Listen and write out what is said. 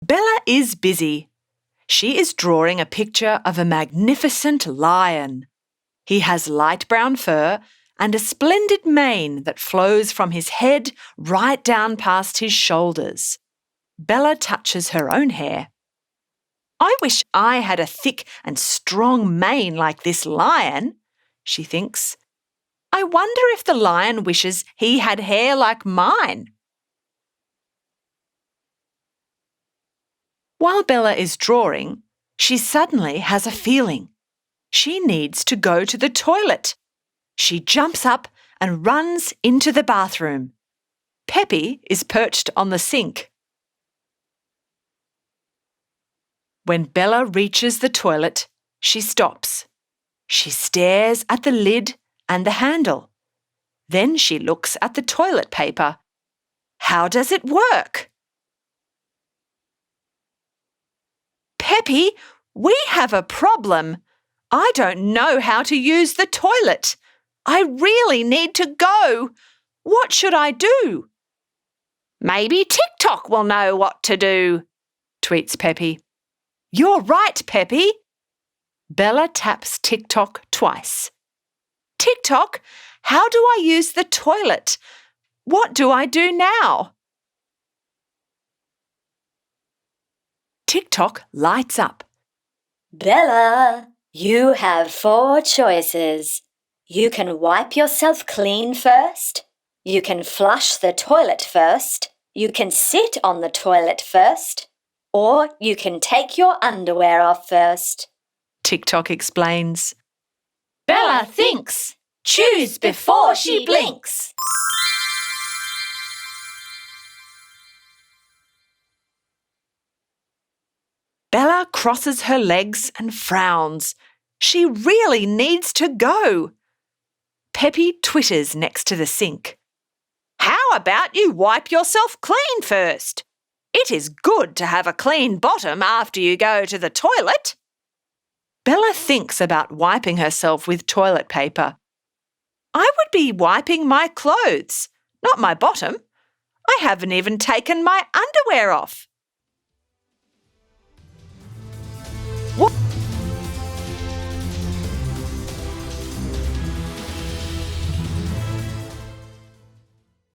Bella is busy. She is drawing a picture of a magnificent lion. He has light brown fur and a splendid mane that flows from his head right down past his shoulders. Bella touches her own hair. I wish I had a thick and strong mane like this lion, she thinks. I wonder if the lion wishes he had hair like mine. While Bella is drawing, she suddenly has a feeling. She needs to go to the toilet. She jumps up and runs into the bathroom. Peppy is perched on the sink. When Bella reaches the toilet, she stops. She stares at the lid and the handle. Then she looks at the toilet paper. How does it work? Peppy, we have a problem. I don't know how to use the toilet. I really need to go. What should I do? Maybe Tick Tock will know what to do, tweets Peppy. You're right, Peppy. Bella taps Tick Tock twice. Tick Tock, how do I use the toilet? What do I do now? Tick Tock lights up. Bella, you have 4 choices. You can wipe yourself clean first. You can flush the toilet first. You can sit on the toilet first. Or you can take your underwear off first. Tick Tock explains. Bella thinks. Choose before she blinks. Bella crosses her legs and frowns. She really needs to go. Peppy twitters next to the sink. How about you wipe yourself clean first? It is good to have a clean bottom after you go to the toilet. Bella thinks about wiping herself with toilet paper. I would be wiping my clothes, not my bottom. I haven't even taken my underwear off.